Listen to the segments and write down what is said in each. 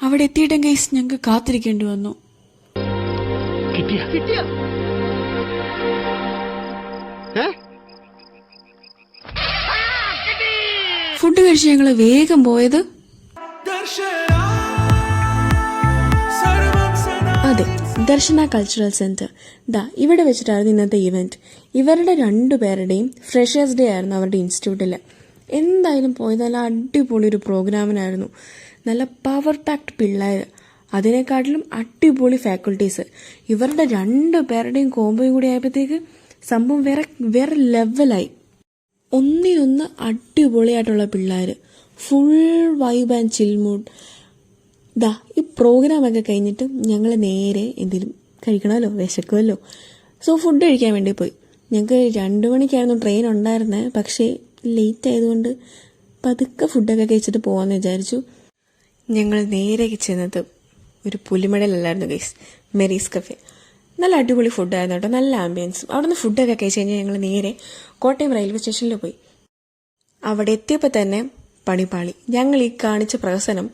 അവിടെ എത്തിയിട്ടും ഗൈസ് ഞങ്ങൾക്ക് കാത്തിരിക്കേണ്ടി വന്നു. ഫുഡ് കഴിച്ച് ഞങ്ങൾ വേഗം പോയത് അതെ, ദർശന കൾച്ചറൽ സെന്റർ. ഇവിടെ വെച്ചിട്ടായിരുന്നു ഇന്നത്തെ ഇവന്റ്. ഇവരുടെ 2 പേരുടെയും ഫ്രഷേഴ്സ് ഡേ ആയിരുന്നു അവരുടെ ഇൻസ്റ്റിറ്റ്യൂട്ടിൽ. എന്തായാലും പോയത് നല്ല അടിപൊളി ഒരു പ്രോഗ്രാമിനായിരുന്നു. നല്ല പവർ പാക്ഡ് പിള്ളേർ, അതിനെക്കാട്ടിലും അടിപൊളി ഫാക്കൽറ്റീസ്. ഇവരുടെ 2 പേരുടെയും കോമ്പോയും കൂടി ആയപ്പോഴത്തേക്ക് സംഭവം വേറെ ലെവലായി. ഒന്നിനൊന്ന് അടിപൊളിയായിട്ടുള്ള പിള്ളേർ, full vibe and chill mood. ഈ പ്രോഗ്രാമൊക്കെ കഴിഞ്ഞിട്ട് ഞങ്ങൾ നേരെ എന്തെങ്കിലും കഴിക്കണമല്ലോ, വിശക്കുമല്ലോ. സോ ഫുഡ് കഴിക്കാൻ വേണ്ടി പോയി. ഞങ്ങൾക്ക് 2 മണിക്കായിരുന്നു ട്രെയിൻ ഉണ്ടായിരുന്നത്. പക്ഷേ ലേറ്റ് ആയതുകൊണ്ട് പതുക്കെ ഫുഡൊക്കെ കഴിച്ചിട്ട് പോകാമെന്ന് വിചാരിച്ചു. ഞങ്ങൾ നേരെ ചെന്നത് ഒരു പുലിമടയിലല്ലായിരുന്നു ഗൈസ്, മെറീസ് കഫേ. നല്ല അടിപൊളി ഫുഡായിരുന്നു കേട്ടോ, നല്ല ആംബിയൻസും. അവിടെ നിന്ന് ഫുഡൊക്കെ കഴിച്ച് കഴിഞ്ഞാൽ ഞങ്ങൾ നേരെ കോട്ടയം റെയിൽവേ സ്റ്റേഷനിൽ പോയി. അവിടെ എത്തിയപ്പോൾ തന്നെ പണിപ്പാളി. ഞങ്ങൾ ഈ കാണിച്ച പ്രഹസനം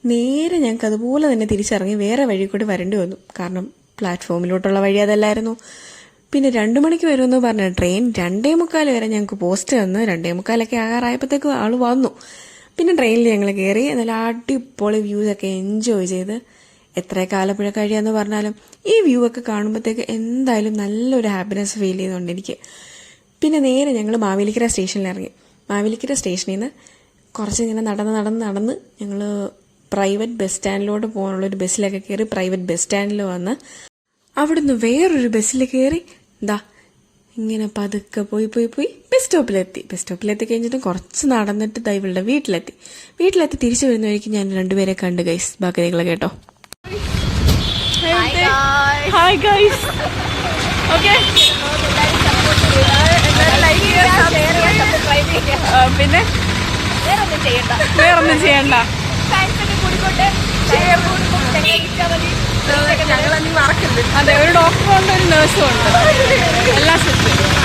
നേരെ ഞങ്ങൾക്ക് അതുപോലെ തന്നെ തിരിച്ചിറങ്ങി വേറെ വഴി കൂടി വരേണ്ടി വന്നു. കാരണം പ്ലാറ്റ്ഫോമിലോട്ടുള്ള വഴി അതല്ലായിരുന്നു. പിന്നെ 2 മണിക്ക് വരുമെന്ന് പറഞ്ഞ ട്രെയിൻ 2:45 വരെ ഞങ്ങൾക്ക് പോസ്റ്റ് തന്ന് 2:45 ആകാറായപ്പോഴത്തേക്കും ആൾ വന്നു. പിന്നെ ട്രെയിനിൽ ഞങ്ങൾ കയറി നല്ല അടിപൊളി വ്യൂസൊക്കെ എൻജോയ് ചെയ്ത് എത്രയൊക്കെ ആലപ്പുഴ കഴിയാന്ന് പറഞ്ഞാലും ഈ വ്യൂ ഒക്കെ കാണുമ്പോഴത്തേക്ക് എന്തായാലും നല്ലൊരു ഹാപ്പിനെസ് ഫീൽ ചെയ്യുന്നുണ്ട് എനിക്ക്. പിന്നെ നേരെ ഞങ്ങൾ മാവേലിക്കര സ്റ്റേഷനിൽ ഇറങ്ങി. മാവേലിക്കര സ്റ്റേഷനിൽ നിന്ന് കുറച്ചിങ്ങനെ നടന്ന് ഞങ്ങൾ പ്രൈവറ്റ് ബസ് സ്റ്റാൻഡിലോട്ട് പോകാനുള്ളൊരു ബസ്സിലൊക്കെ കയറി പ്രൈവറ്റ് ബസ് സ്റ്റാൻഡിൽ വന്ന് അവിടുന്ന് വേറൊരു ബസ്സിൽ കയറി ഇങ്ങനെ പതുക്കെ പോയി ബസ് സ്റ്റോപ്പിലെത്തി കഴിഞ്ഞിട്ട് കുറച്ച് നടന്നിട്ട് ഇവളുടെ വീട്ടിലെത്തി തിരിച്ചു വരുന്ന വഴിക്ക് ഞാൻ 2 പേരെ കണ്ട് ഗൈസ്. ബാക്കി നിങ്ങൾ കേട്ടോ. Hi guys. ഓക്കെ, പിന്നെ വേറൊന്നും ചെയ്യണ്ട. അതെ, ഒരു ഡോക്ടറുണ്ട്, ഒരു നേഴ്സും ഉണ്ട്, എല്ലാ സെറ്റും.